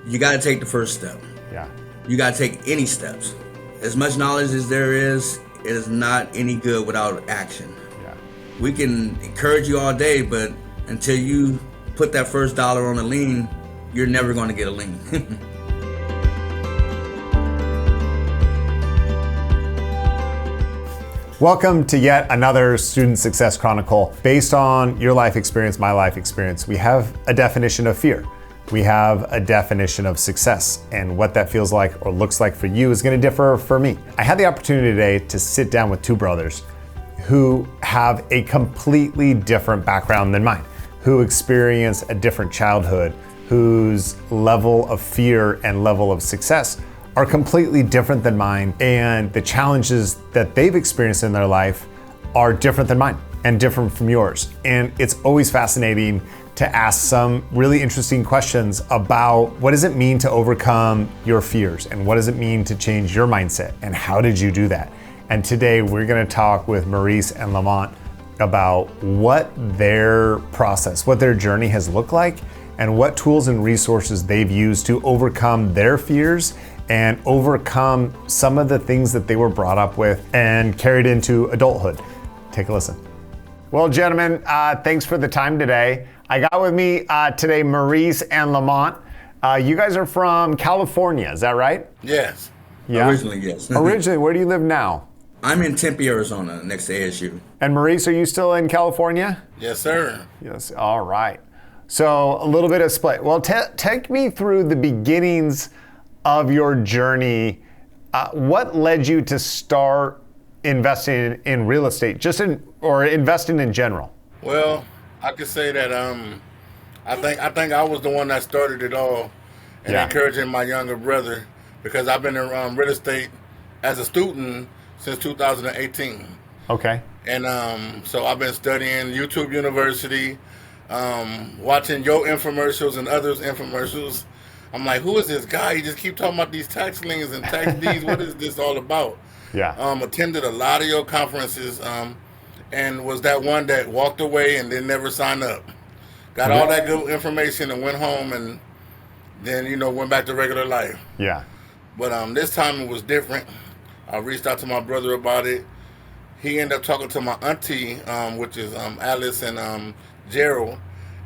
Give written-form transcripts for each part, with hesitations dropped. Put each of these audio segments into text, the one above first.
You got to take the first step. Yeah. You got to take any steps. As much knowledge as there is, it is not any good without action. Yeah. We can encourage you all day, but until you put that first dollar on a lien, you're never going to get a lien. Welcome to yet another Student Success Chronicle. Based on your life experience, my life experience, we have a definition of fear. We have a definition of success, and what that feels like or looks like for you is going to differ for me. I had the opportunity today to sit down with two brothers who have a completely different background than mine, who experience a different childhood, whose level of fear and level of success are completely different than mine, and the challenges that they've experienced in their life are different than mine and different from yours. And it's always fascinating to ask some really interesting questions about what does it mean to overcome your fears, and what does it mean to change your mindset, and how did you do that? And today we're going to talk with Maurice and Lamont about what their process, what their journey has looked like, and what tools and resources they've used to overcome their fears and overcome some of the things that they were brought up with and carried into adulthood. Take a listen. Well, gentlemen, thanks for the time today. I got with me today Maurice and Lamont. You guys are from California, is that right? Yes. Yeah. Originally, yes. Originally, where do you live now? I'm in Tempe, Arizona, next to ASU. And Maurice, are you still in California? Yes, sir. Yes, all right. So a little bit of split. Well, take me through the beginnings of your journey. What led you to start investing in real estate, or investing in general? Well, I could say that I think I was the one that started it all, and encouraging my younger brother, because I've been in real estate as a student since 2018. Okay. And so I've been studying YouTube University, watching your infomercials and others' infomercials. I'm like, who is this guy? He just keep talking about these tax liens and tax deeds. What is this all about? Yeah. Attended a lot of your conferences, and was that one that walked away and then never signed up. Got all that good information and went home, and then, went back to regular life. Yeah. But this time it was different. I reached out to my brother about it. He ended up talking to my auntie, which is Alice and Gerald.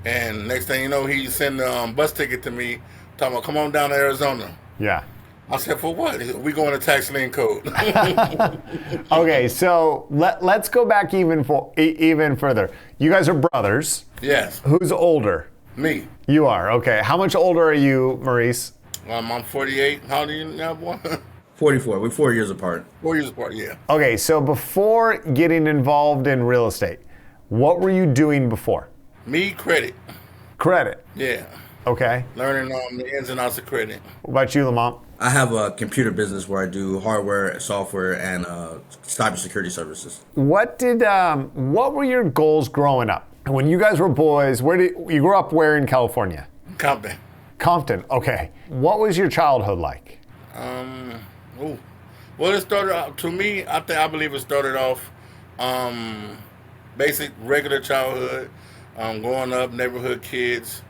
And next thing you know, he sent a bus ticket to me, talking about, come on down to Arizona. Yeah. I said, for what? We going to tax lien code. Okay, so let's go back even further. You guys are brothers. Yes. Who's older? Me. You are, okay. How much older are you, Maurice? I'm 48. How old are you now, boy? 44. We're 4 years apart. 4 years apart, yeah. Okay, so before getting involved in real estate, what were you doing before? Me, credit. Credit? Yeah. Okay. Learning the ins and outs of credit. What about you, Lamont? I have a computer business where I do hardware, software, and cybersecurity services. What were your goals growing up? When you guys were boys, you grew up where in California? Compton. Compton, okay. What was your childhood like? Well, it started out, to me, I believe it started off basic, regular childhood, growing up, neighborhood kids,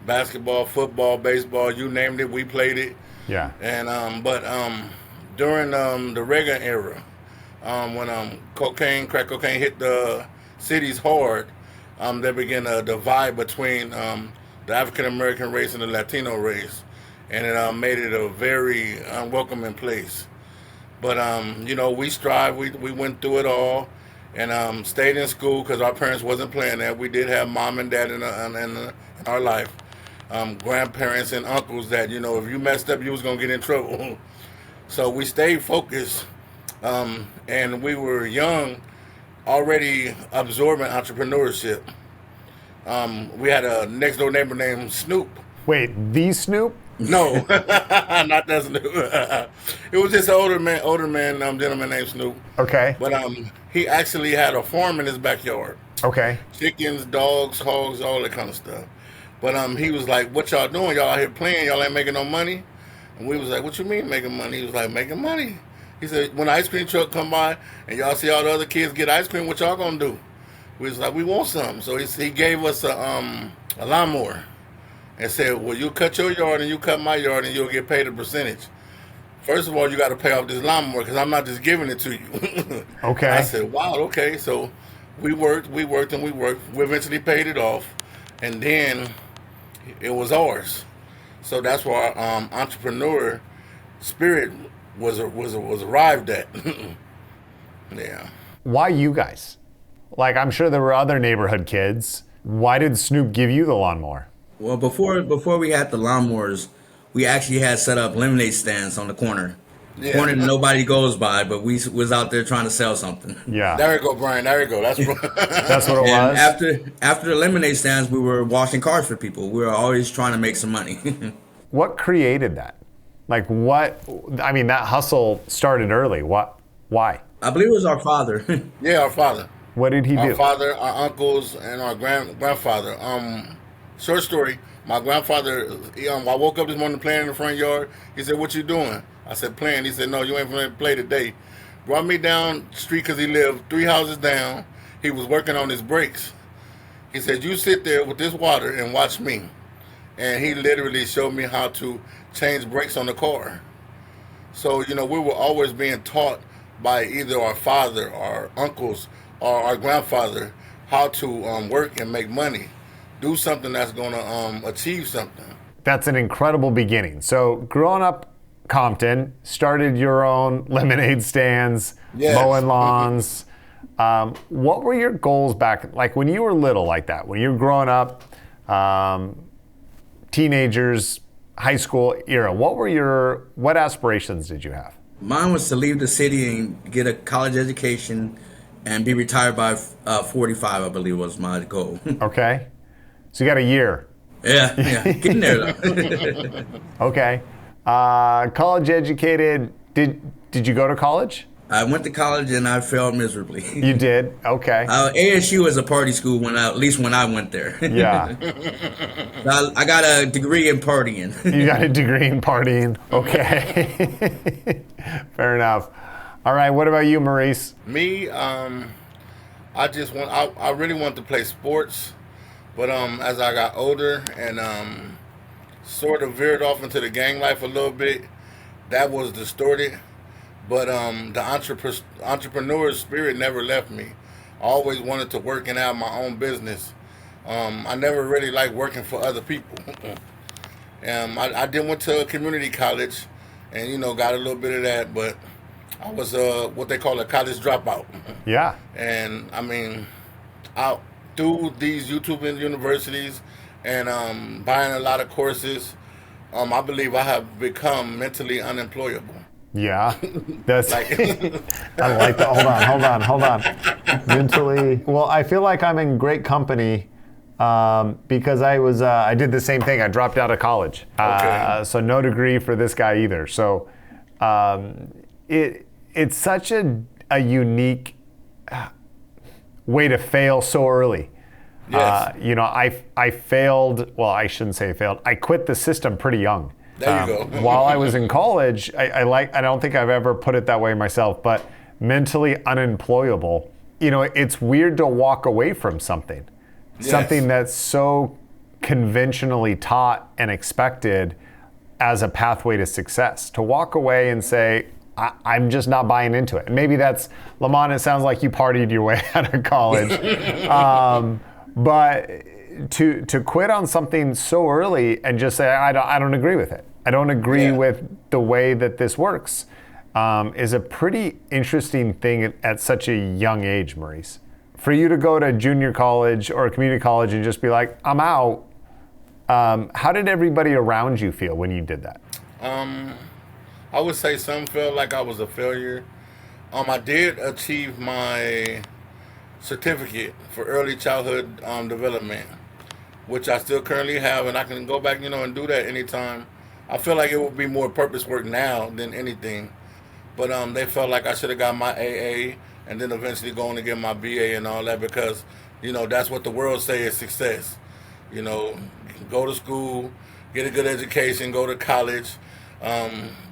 basketball, football, baseball, you named it, we played it. Yeah. And but during the Reagan era, when crack cocaine hit the cities hard, there began a divide between the African American race and the Latino race, and it made it a very unwelcoming place. But we strived, we went through it all, and stayed in school because our parents wasn't playing that. We did have mom and dad in our life. Grandparents and uncles that, if you messed up, you was going to get in trouble. So we stayed focused, and we were young, already absorbing entrepreneurship. We had a next door neighbor named Snoop. Wait, the Snoop? No, not that Snoop. It was just an older man, gentleman named Snoop. Okay. But he actually had a farm in his backyard. Okay. Chickens, dogs, hogs, all that kind of stuff. But he was like, what y'all doing? Y'all out here playing? Y'all ain't making no money? And we was like, what you mean making money? He was like, making money. He said, when the ice cream truck come by and y'all see all the other kids get ice cream, what y'all gonna do? We was like, we want some. So he gave us a lawnmower. and said, well, you cut your yard and you cut my yard and you'll get paid a percentage. First of all, you got to pay off this lawnmower because I'm not just giving it to you. Okay. I said, wow, okay. So we worked. We eventually paid it off, and then it was ours. So that's why entrepreneur spirit was arrived at. Yeah. Why you guys? Like, I'm sure there were other neighborhood kids. Why did Snoop give you the lawnmower? Well, before we had the lawnmowers, we actually had set up lemonade stands on the corner. Yeah. Corner that nobody goes by, but we was out there trying to sell something. Yeah. There you go, Brian. There you go. That's That's what it And was. after the lemonade stands, we were washing cars for people. We were always trying to make some money. What created that? Like, that hustle started early. What? Why? I believe it was our father. Yeah, our father. What did he Our do? father, our uncles, and our grandfather. Short story. My grandfather. I woke up this morning playing in the front yard. He said, "What you doing?" I said, "Playing." He said, "No, you ain't gonna play today." Brought me down the street because he lived 3 houses down. He was working on his brakes. He said, "You sit there with this water and watch me." And he literally showed me how to change brakes on the car. So, we were always being taught by either our father, our uncles, or our grandfather how to work and make money. Do something that's going to achieve something. That's an incredible beginning. So, growing up Compton, started your own lemonade stands, Yes. mowing lawns. What were your goals back, like when you were little like that, when you were growing up, teenagers, high school era, what aspirations did you have? Mine was to leave the city and get a college education and be retired by 45, I believe was my goal. Okay. So you got a year. Yeah, getting there though. Okay. College educated. Did you go to college? I went to college and I failed miserably. You did? Okay. ASU is a party school at least when I went there. Yeah. I got a degree in partying. You got a degree in partying. Okay. Fair enough. All right. What about you, Maurice? Me, I really wanted to play sports, but as I got older and sort of veered off into the gang life a little bit, that was distorted. But the entrepreneur spirit never left me. I always wanted to work and have my own business. I never really liked working for other people. I did went to a community college, and got a little bit of that, but I was what they call a college dropout. Yeah. And out through these YouTube universities and buying a lot of courses, I believe I have become mentally unemployable. Yeah, that's. Like, I like that. Hold on. Mentally, well, I feel like I'm in great company because I did the same thing. I dropped out of college, Okay. So no degree for this guy either. So it's such a unique way to fail so early. Yes. I failed. Well, I shouldn't say failed. I quit the system pretty young. There you go. While I was in college, I don't think I've ever put it that way myself, but mentally unemployable. It's weird to walk away from something. Yes. Something that's so conventionally taught and expected as a pathway to success. To walk away and say, I'm just not buying into it. And maybe that's, Lamont, it sounds like you partied your way out of college. But to quit on something so early and just say, I don't agree with it. I don't agree with the way that this works is a pretty interesting thing at such a young age, Maurice. For you to go to junior college or a community college and just be like, I'm out, how did everybody around you feel when you did that? I would say some felt like I was a failure. I did achieve my certificate for early childhood development, which I still currently have, and I can go back, and do that anytime. I feel like it would be more purpose work now than anything, but they felt like I should have got my AA and then eventually going to get my BA and all that because, that's what the world say is success. Go to school, get a good education, go to college,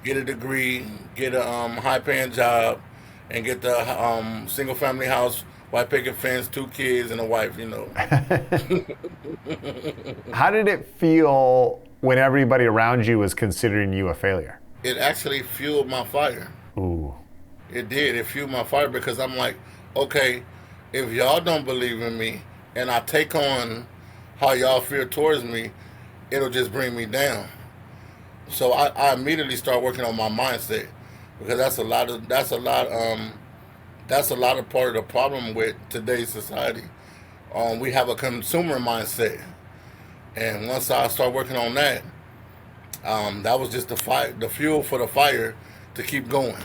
get a degree, get a high-paying job, and get the single-family house white picket fence, 2 kids, and a wife, you know. How did it feel when everybody around you was considering you a failure? It actually fueled my fire. Ooh. It did. It fueled my fire because I'm like, okay, if y'all don't believe in me and I take on how y'all feel towards me, it'll just bring me down. So I immediately start working on my mindset because that's a lot of part of the problem with today's society. We have a consumer mindset, and once I start working on that, that was just the fuel for the fire to keep going.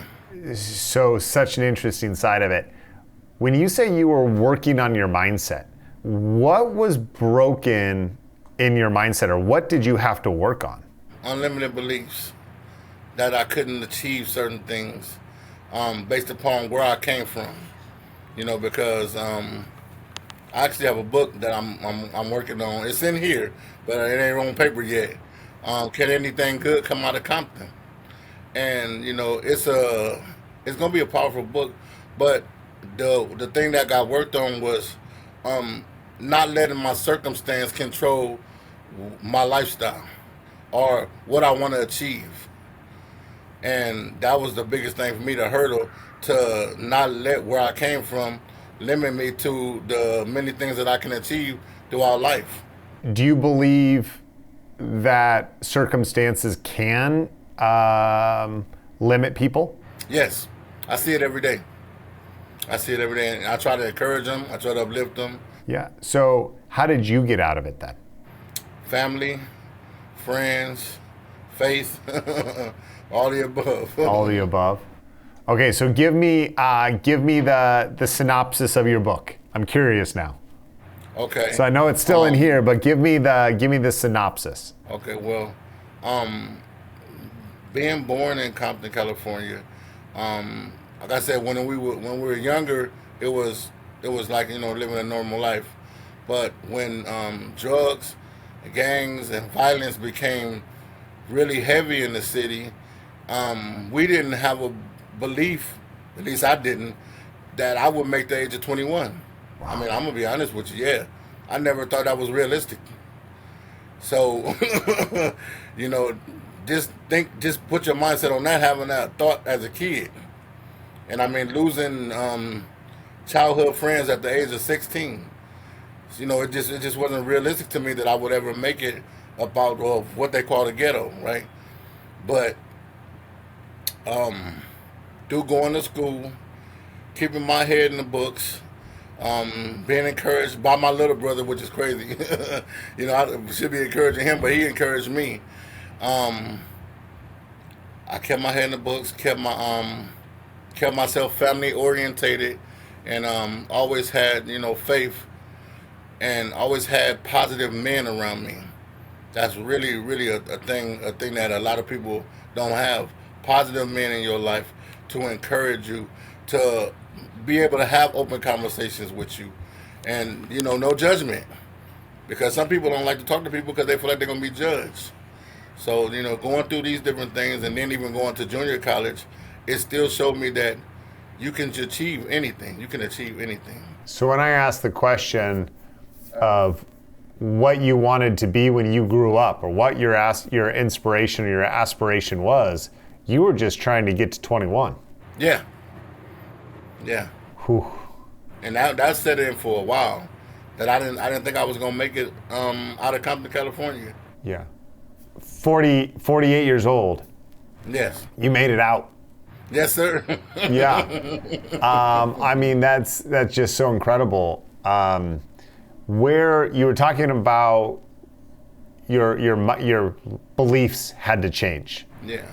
So such an interesting side of it. When you say you were working on your mindset, what was broken in your mindset, or what did you have to work on? Unlimited beliefs that I couldn't achieve certain things based upon where I came from. You know, because I actually have a book that I'm working on. It's in here, but it ain't on paper yet. Can anything good come out of Compton? And you know, it's gonna be a powerful book. But the thing that got worked on was not letting my circumstance control my lifestyle or what I want to achieve. And that was the biggest thing for me, the hurdle, to not let where I came from limit me to the many things that I can achieve throughout life. Do you believe that circumstances can limit people? Yes, I see it every day. And I try to encourage them. I try to uplift them. Yeah. So how did you get out of it then? Family, friends, faith, all the above. All the above. Okay, so give me the synopsis of your book. I'm curious now. Okay. So I know it's still in here, but give me the synopsis. Okay, well, being born in Compton, California, like I said, when we were younger, it was like, you know, living a normal life. But when drugs, gangs, and violence became really heavy in the city, we didn't have a belief, at least I didn't, that I would make the age of 21. Wow. I mean, I'm gonna be honest with you. Yeah, I never thought that was realistic. So, you know, just put your mindset on that, having that thought as a kid. And I mean, losing childhood friends at the age of 16. You know, it just wasn't realistic to me that I would ever make it about what they call the ghetto, right? But through going to school, keeping my head in the books, being encouraged by my little brother, which is crazy. You know, I should be encouraging him, but he encouraged me. I kept my head in the books, kept myself family orientated, and always had, you know, faith, and always had positive men around me. That's really, really a thing that a lot of people don't have. Positive men in your life to encourage you, to be able to have open conversations with you, and, you know, no judgment, because some people don't like to talk to people because they feel like they're going to be judged. So, you know, going through these different things, and then even going to junior college, it still showed me that you can achieve anything. You can achieve anything. So when I asked the question of what you wanted to be when you grew up, or what your inspiration or your aspiration was, you were just trying to get to 21. Yeah. Whew. And that set in for a while. That I didn't think I was gonna make it out of Compton, California. Yeah. 48 years old. Yes. You made it out. Yes, sir. Yeah. I mean, that's just so incredible. Where you were talking about your beliefs had to change. Yeah.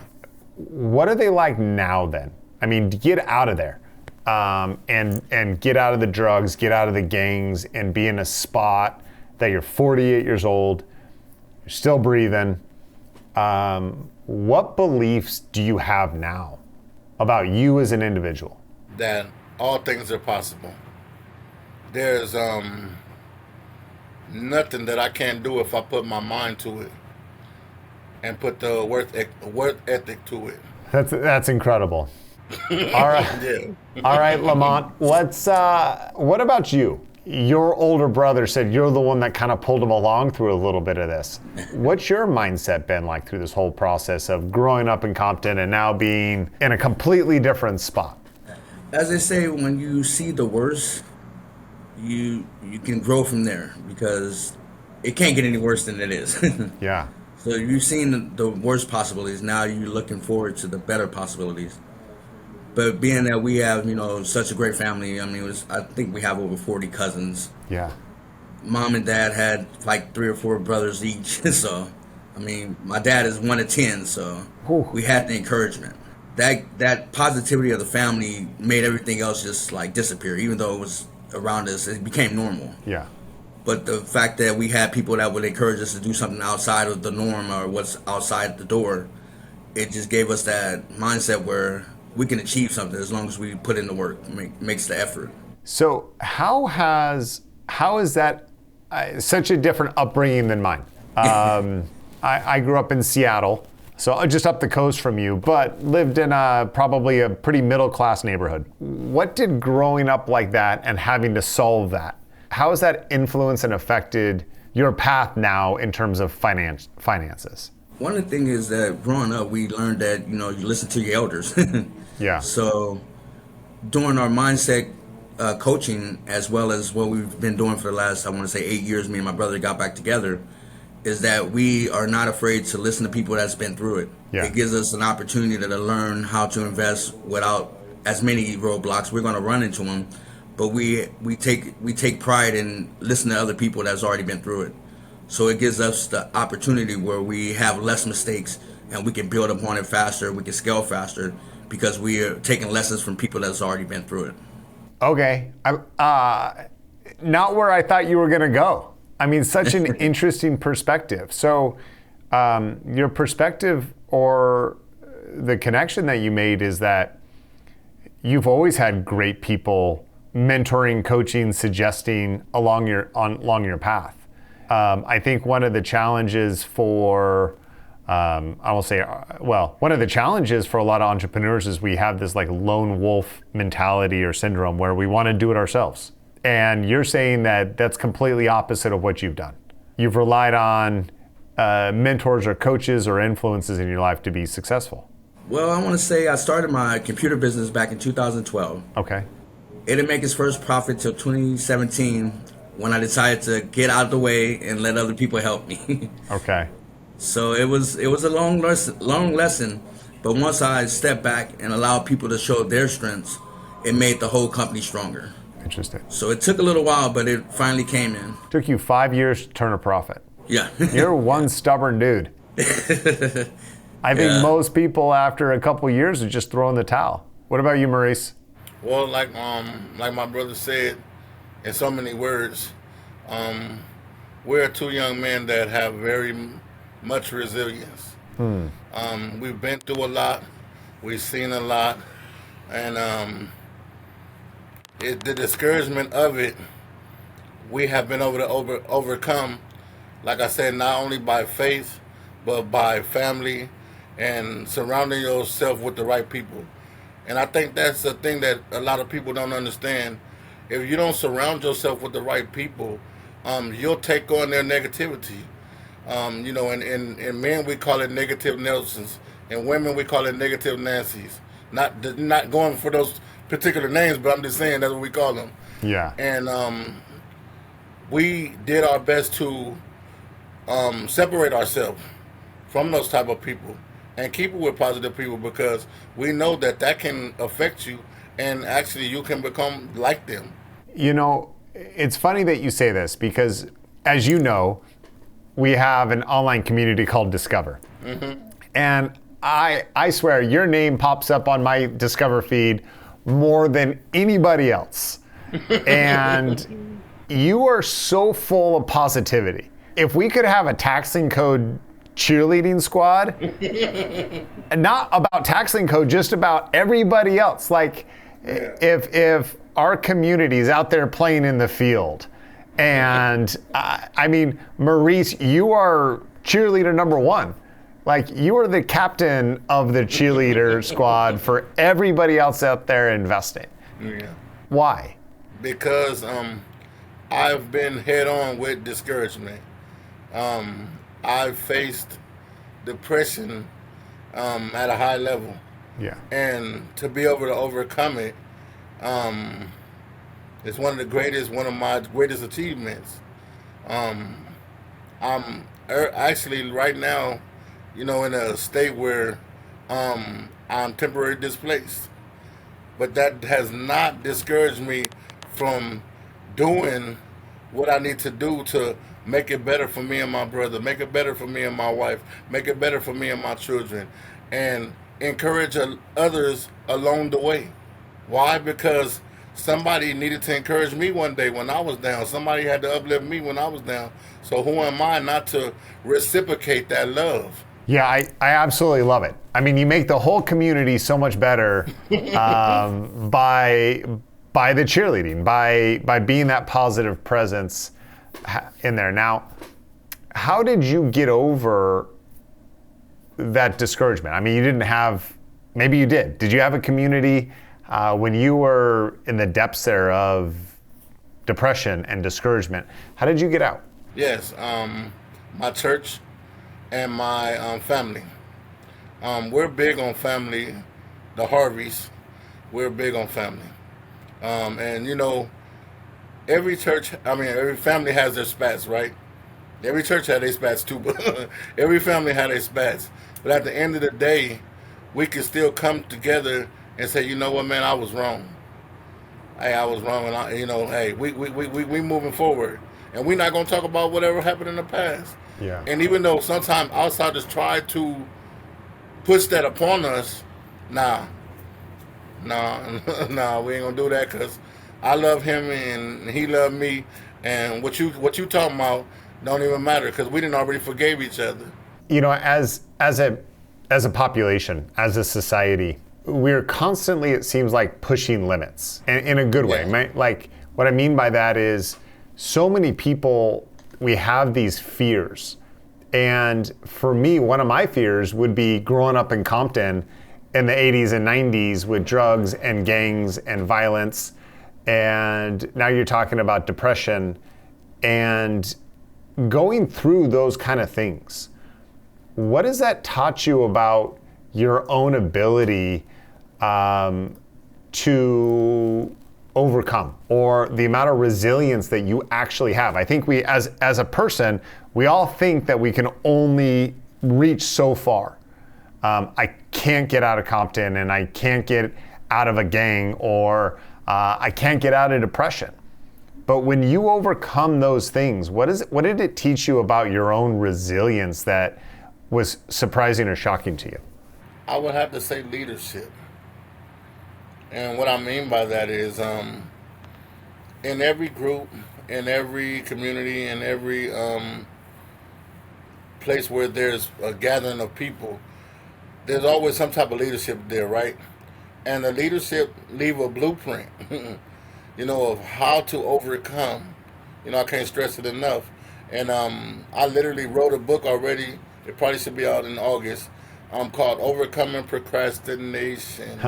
What are they like now then? I mean, get out of there, and get out of the drugs, get out of the gangs, and be in a spot that you're 48 years old, you're still breathing. What beliefs do you have now about you as an individual? That all things are possible. There's nothing that I can't do if I put my mind to it and put the work ethic to it. That's incredible. All right. Yeah. All right, Lamont. What about you? Your older brother said you're the one that kind of pulled him along through a little bit of this. What's your mindset been like through this whole process of growing up in Compton and now being in a completely different spot? As they say, when you see the worst, you can grow from there, because it can't get any worse than it is. Yeah. So you've seen the worst possibilities. Now you're looking forward to the better possibilities. But being that we have, such a great family, I mean, I think we have over 40 cousins. Yeah. Mom and dad had like 3 or 4 brothers each. So, I mean, my dad is 1 of 10. So Whew. we had the encouragement. That positivity of the family made everything else just like disappear. Even though it was around us, it became normal. Yeah. But the fact that we had people that would encourage us to do something outside of the norm or what's outside the door, it just gave us that mindset where we can achieve something as long as we put in the work, makes the effort. So how is that such a different upbringing than mine? I grew up in Seattle, so just up the coast from you, but lived in probably a pretty middle-class neighborhood. What did growing up like that and having to solve that, how has that influenced and affected your path now in terms of finances? One of the things is that growing up, we learned that, you listen to your elders. Yeah. So during our mindset coaching, as well as what we've been doing for the last, I want to say 8 years, me and my brother got back together, is that we are not afraid to listen to people that's been through it. Yeah. It gives us an opportunity to learn how to invest without as many roadblocks. We're going to run into them, but we take pride in listening to other people that's already been through it. So it gives us the opportunity where we have less mistakes and we can build upon it faster. We can scale faster because we are taking lessons from people that's already been through it. Okay. Not where I thought you were going to go. I mean, such an interesting perspective. So your perspective or the connection that you made is that you've always had great people mentoring, coaching, suggesting along your path. I think one of the challenges for one of the challenges for a lot of entrepreneurs is we have this like lone wolf mentality or syndrome where we want to do it ourselves. And you're saying that that's completely opposite of what you've done. You've relied on mentors or coaches or influences in your life to be successful. Well, I want to say I started my computer business back in 2012. Okay. It didn't make its first profit till 2017 when I decided to get out of the way and let other people help me. Okay. So it was a long lesson, but once I stepped back and allowed people to show their strengths, it made the whole company stronger. Interesting. So it took a little while, but it finally came in. Took you 5 years to turn a profit. Yeah. You're one stubborn dude. I think most people after a couple years are just throwing the towel. What about you, Maurice? Well, like my brother said, in so many words, we're 2 young men that have very much resilience. We've been through a lot, we've seen a lot, and the discouragement of it, we have been able to overcome. Like I said, not only by faith, but by family and surrounding yourself with the right people. And I think that's the thing that a lot of people don't understand. If you don't surround yourself with the right people, you'll take on their negativity. In men we call it negative Nelsons, and women we call it negative Nancys. Not going for those particular names, but I'm just saying that's what we call them. Yeah. And we did our best to separate ourselves from those type of people and keep it with positive people, because we know that can affect you and actually you can become like them. It's funny that you say this because, as you know, we have an online community called Discover. Mm-hmm. And I swear your name pops up on my Discover feed more than anybody else. And you are so full of positivity. If we could have a taxing code cheerleading squad, not about taxing code, just about everybody else. Like if our community is out there playing in the field, and Maurice, you are cheerleader number 1. Like, you are the captain of the cheerleader squad for everybody else out there investing. Yeah. Why? Because I've been head on with discouragement. I've faced depression at a high level. Yeah. And to be able to overcome it, it's one of my greatest achievements. I'm actually right now, in a state where I'm temporarily displaced. But that has not discouraged me from doing what I need to do to make it better for me and my brother, make it better for me and my wife, make it better for me and my children, and encourage others along the way. Why? Because somebody needed to encourage me one day when I was down. Somebody had to uplift me when I was down. So who am I not to reciprocate that love? Yeah, I absolutely love it. I mean, you make the whole community so much better by the cheerleading, by being that positive presence in there. Now, how did you get over that discouragement? I mean, you didn't have, maybe you did. Did you have a community when you were in the depths there of depression and discouragement? How did you get out? Yes, my church and my family. We're big on family. The Harveys, we're big on family. And every family has their spats, right? Every church had their spats too, but every family had their spats. But at the end of the day, we can still come together and say, you know what, man, I was wrong. Hey, I was wrong, and we moving forward, and we're not gonna talk about whatever happened in the past. Yeah. And even though sometimes outsiders try to push that upon us, nah, we ain't gonna do that, because I love him and he loved me, and what you talking about don't even matter, because we didn't already forgave each other. As a population, as a society, we're constantly, it seems like, pushing limits, and in a good way. Yeah. Like, what I mean by that is, so many people, we have these fears. And for me, one of my fears would be growing up in Compton in the 80s and 90s with drugs and gangs and violence. And now you're talking about depression and going through those kind of things. What has that taught you about your own ability to overcome, or the amount of resilience that you actually have? I think we, as a person, we all think that we can only reach so far. I can't get out of Compton, and I can't get out of a gang, or I can't get out of depression. But when you overcome those things, what did it teach you about your own resilience that was surprising or shocking to you? I would have to say leadership. And what I mean by that is, in every group, in every community, in every place where there's a gathering of people, there's always some type of leadership there, right? And the leadership leave a blueprint, of how to overcome. I can't stress it enough. And I literally wrote a book already. It probably should be out in August. Called Overcoming Procrastination.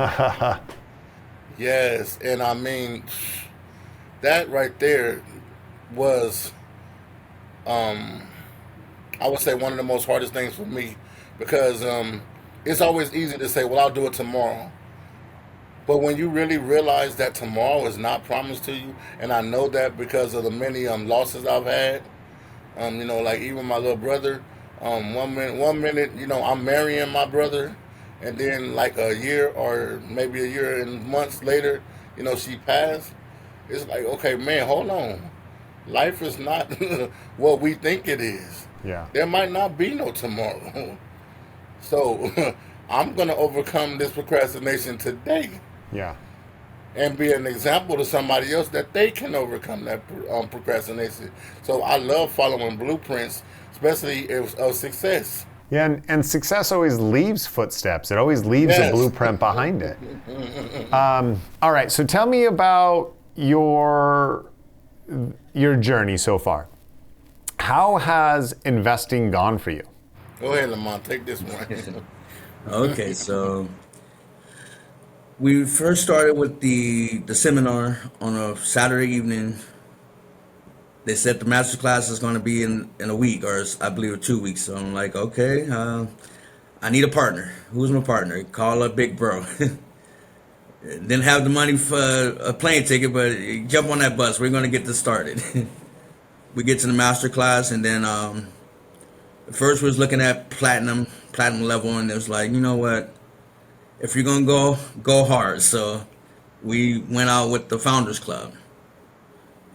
Yes, and I mean, that right there was, I would say, one of the most hardest things for me, because it's always easy to say, well, I'll do it tomorrow. But when you really realize that tomorrow is not promised to you, and I know that because of the many losses I've had, like even my little brother, one minute, I'm marrying my brother, and then like a year or maybe a year and months later, she passed. It's like, okay, man, hold on. Life is not what we think it is. Yeah. There might not be no tomorrow. So I'm going to overcome this procrastination today. Yeah. And be an example to somebody else that they can overcome that procrastination. So I love following blueprints, especially of success. Yeah, and success always leaves footsteps. It always leaves a blueprint behind it. All right, so tell me about your journey so far. How has investing gone for you? Go ahead, Lamont. Take this one. Okay, so we first started with the seminar on a Saturday evening. They said the master class is going to be in a week, or I believe 2 weeks. So I'm like, okay, I need a partner. Who's my partner? Call up Big Bro. Didn't have the money for a plane ticket, but jump on that bus. We're going to get this started. We get to the master class, and then first we was looking at platinum level, and it was like, you know what? If you're going to go hard. So we went out with the Founders Club.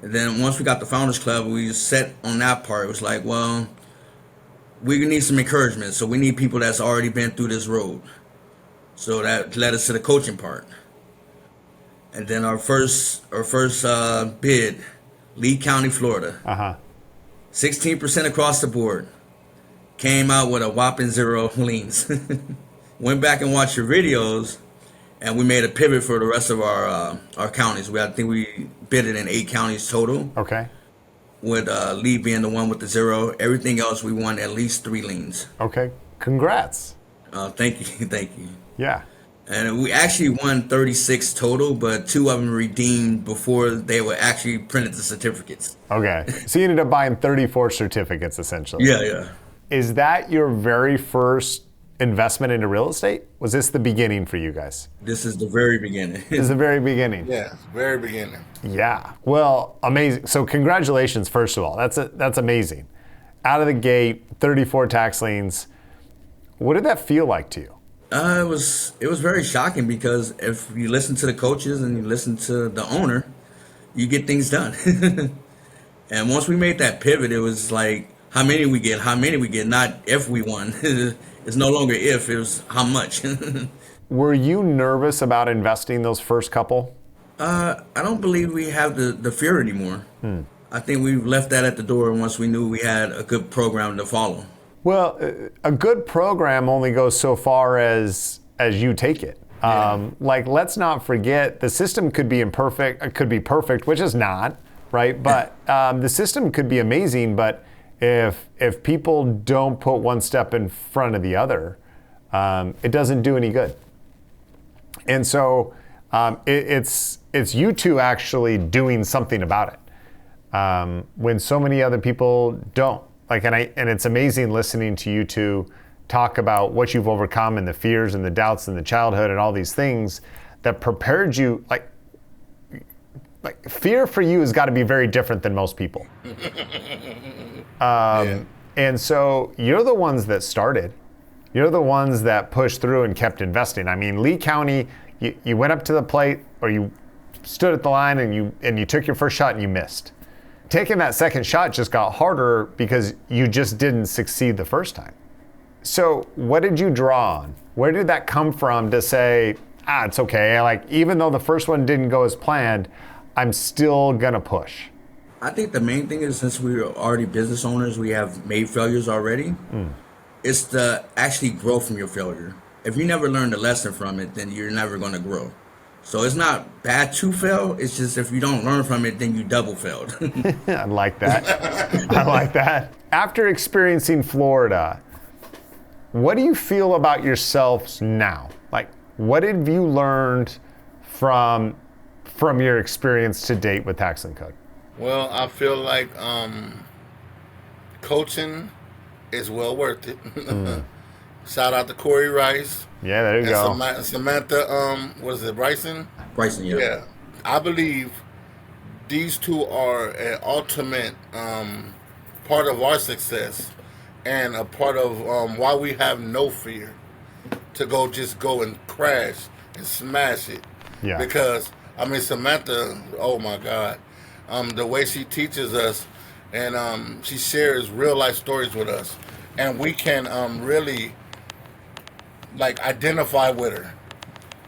And then once we got the Founders Club, we set on that part. It was like, well, we need some encouragement. So we need people that's already been through this road. So that led us to the coaching part. And then our first bid, Lee County, Florida. 16% across the board. Came out with a whopping 0 liens. Went back and watched your videos, and we made a pivot for the rest of our counties. I think we bid it in 8 counties total. Okay. With Lee being the one with the 0. Everything else, we won at least 3 liens. Okay. Congrats. Thank you. Thank you. Yeah. And we actually won 36 total, but 2 of them redeemed before they were actually printed the certificates. Okay. So you ended up buying 34 certificates, essentially. Yeah. Is that your very first investment into real estate? Was this the beginning for you guys? This is the very beginning. This is the very beginning. Yeah, very beginning. Yeah. Well, amazing. So congratulations, first of all. That's amazing. Out of the gate, 34 tax liens. What did that feel like to you? It was very shocking, because if you listen to the coaches and you listen to the owner, you get things done. And once we made that pivot, it was like, how many we get, not if we won. It's no longer if, it was how much. Were you nervous about investing those first couple? I don't believe we have the fear anymore. I think we left that at the door once we knew we had a good program to follow. Well, a good program only goes so far as you take it. Yeah. Let's not forget, the system could be perfect, which is not, right? But the system could be amazing, but if people don't put one step in front of the other, it doesn't do any good. And so it's you two actually doing something about it, when so many other people don't. And it's amazing listening to you two talk about what you've overcome and the fears and the doubts and the childhood and all these things that prepared you. Like fear for you has got to be very different than most people. And so you're the ones that started. You're the ones that pushed through and kept investing. I mean, Lee County, you went up to the plate, or you stood at the line and you took your first shot and you missed. Taking that second shot just got harder because you just didn't succeed the first time. So what did you draw on? Where did that come from to say, it's okay, even though the first one didn't go as planned, I'm still gonna push? I think the main thing is, since we are already business owners, we have made failures already. It's to actually grow from your failure. If you never learn the lesson from it, then you're never gonna grow. So it's not bad to fail. It's just, if you don't learn from it, then you double failed. I like that. I like that. After experiencing Florida, what do you feel about yourselves now? What have you learned from your experience to date with Tax and Code? Well, I feel like coaching is well worth it. Shout out to Corey Rice. Yeah, there you go. Samantha, was it Bryson? Bryson, yeah. Yeah. I believe these two are an ultimate part of our success, and a part of why we have no fear to go and crash and smash it. Yeah. Because, Samantha, oh my God, the way she teaches us, and she shares real life stories with us, and we can really identify with her.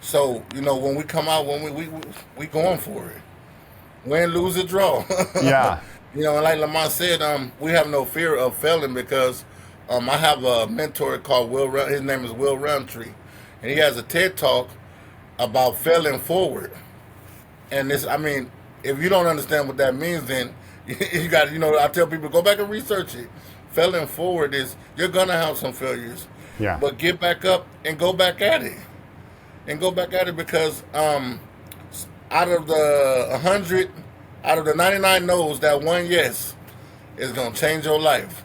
So, when we come out, when we going for it. Win, lose, or draw. Yeah. And like Lamont said, we have no fear of failing, because I have a mentor called Will. His name is Will Roundtree, and he has a TED Talk about failing forward. And this, if you don't understand what that means, then you got, I tell people, go back and research it. failing forward is you're gonna have some failures. Yeah. But get back up and go back at it. And go back at it because out of the 100, out of the 99 no's, that one yes is gonna change your life.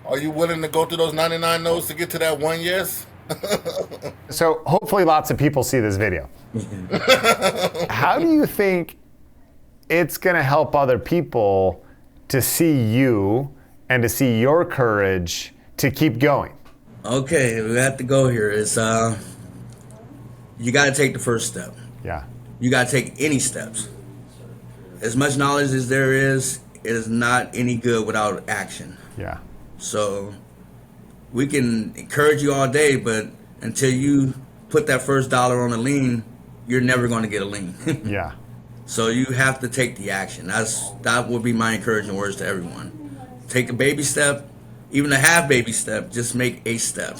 Are you willing to go through those 99 no's to get to that one yes? So hopefully lots of people see this video. How do you think it's going to help other people to see you and to see your courage to keep going? Okay, we have to go here. It's you got to take the first step. Yeah. You got to take any steps. As much knowledge as there is, it is not any good without action. Yeah. So we can encourage you all day, but until you put that first dollar on a lien, you're never going to get a lien. Yeah. So you have to take the action. That would be my encouraging words to everyone. Take a baby step, even a half baby step, just make a step.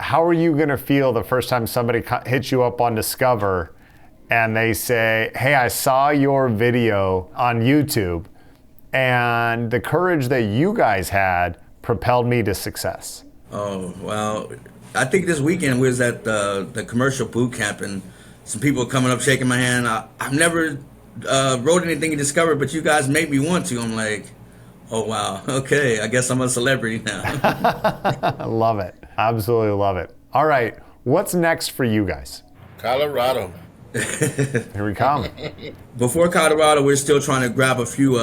How are you going to feel the first time somebody hits you up on Discover and they say, hey, I saw your video on YouTube and the courage that you guys had propelled me to success? Oh, well, I think this weekend we was at the commercial boot camp and some people coming up shaking my hand. I've never wrote anything in Discover, but you guys made me want to. I'm like, oh, wow. Okay, I guess I'm a celebrity now. I love it. Absolutely love it. All right. What's next for you guys? Colorado. Here we come. Before Colorado, we're still trying to grab a few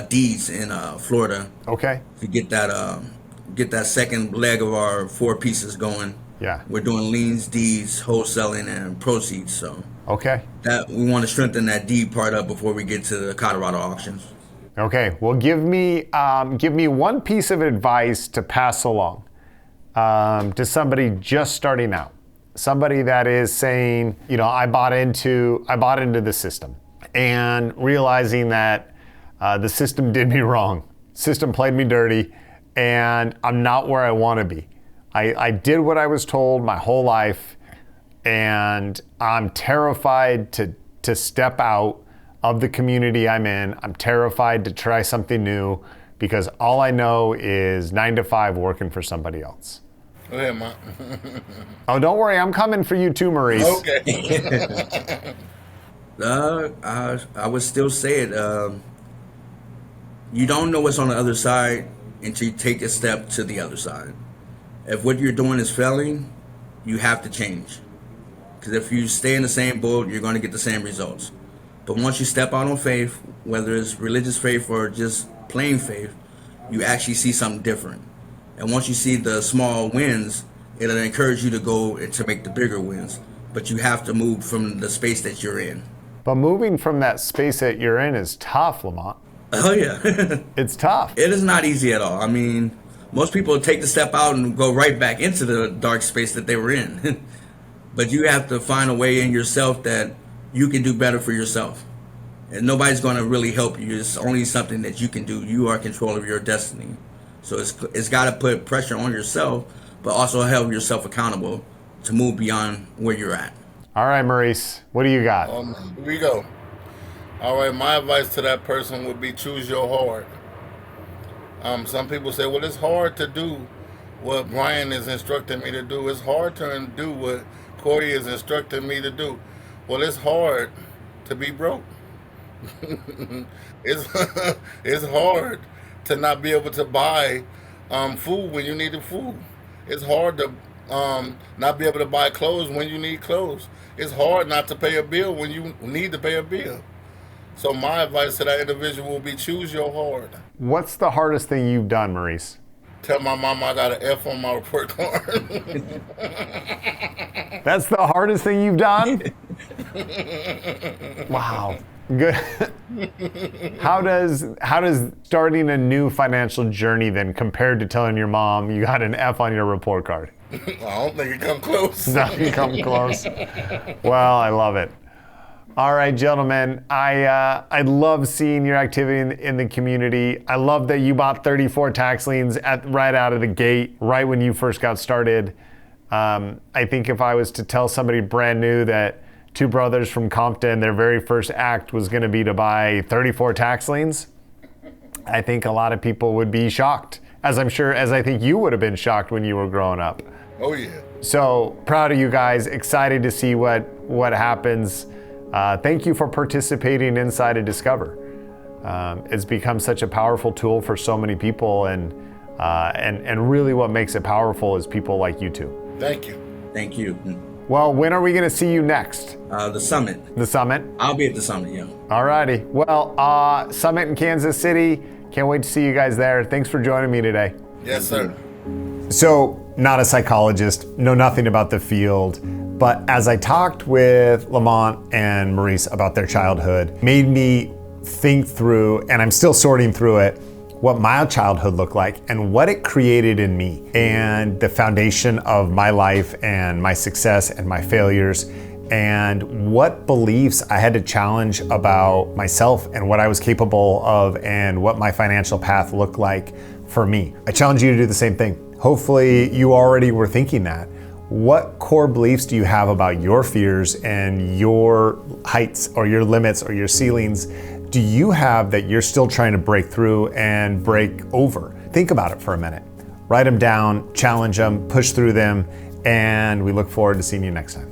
deeds in Florida. Okay. To get that second leg of our 4 pieces going. Yeah. We're doing liens, deeds, wholesaling, and proceeds. So okay. That we want to strengthen that deed part up before we get to the Colorado auctions. Okay. Well, give me one piece of advice to pass along to somebody just starting out. Somebody that is saying, I bought into the system and realizing that the system did me wrong. System played me dirty and I'm not where I want to be. I did what I was told my whole life and I'm terrified to step out of the community I'm in. I'm terrified to try something new because all I know is 9 to 5 working for somebody else. Go ahead, Mom. Oh, don't worry. I'm coming for you too, Maurice. Okay. I would still say it. You don't know what's on the other side until you take a step to the other side. If what you're doing is failing, you have to change. Because if you stay in the same boat, you're going to get the same results. But once you step out on faith, whether it's religious faith or just plain faith, you actually see something different. And once you see the small wins, it'll encourage you to go and to make the bigger wins. But you have to move from the space that you're in. But moving from that space that you're in is tough, Lamont. Oh, yeah. It's tough. It is not easy at all. I mean, most people take the step out and go right back into the dark space that they were in. But you have to find a way in yourself that you can do better for yourself. And nobody's going to really help you. It's only something that you can do. You are in control of your destiny. So it's got to put pressure on yourself, but also hold yourself accountable to move beyond where you're at. All right, Maurice, what do you got? Here we go. All right, my advice to that person would be choose your heart. Some people say, well, it's hard to do what Brian is instructing me to do. It's hard to do what Corey is instructing me to do. Well, it's hard to be broke. It's hard to not be able to buy food when you need the food. It's hard to not be able to buy clothes when you need clothes. It's hard not to pay a bill when you need to pay a bill. So my advice to that individual will be choose your heart. What's the hardest thing you've done, Maurice? Tell my mom I got an F on my report card. That's the hardest thing you've done? Wow. Good. How does starting a new financial journey then compared to telling your mom you got an F on your report card? I don't think it come close. Doesn't come close. Well, I love it. All right, gentlemen, I love seeing your activity in the community. I love that you bought 34 tax liens right out of the gate, right when you first got started. I think if I was to tell somebody brand new that two brothers from Compton, their very first act was going to be to buy 34 tax liens, I think a lot of people would be shocked as I think you would have been shocked when you were growing up. Oh yeah. So proud of you guys, excited to see what happens. Thank you for participating inside of Discover. It's become such a powerful tool for so many people, and really what makes it powerful is people like you two. Thank you. Thank you. Well, when are we going to see you next? The summit. The summit? I'll be at the summit, yeah. Alrighty. Well, summit in Kansas City. Can't wait to see you guys there. Thanks for joining me today. Yes, sir. So, not a psychologist, know nothing about the field, but as I talked with Lamont and Maurice about their childhood, made me think through, and I'm still sorting through it, what my childhood looked like and what it created in me, and the foundation of my life and my success and my failures, and what beliefs I had to challenge about myself and what I was capable of and what my financial path looked like for me. I challenge you to do the same thing. Hopefully you already were thinking that. What core beliefs do you have about your fears and your heights or your limits or your ceilings do you have that you're still trying to break through and break over? Think about it for a minute. Write them down, challenge them, push through them, and we look forward to seeing you next time.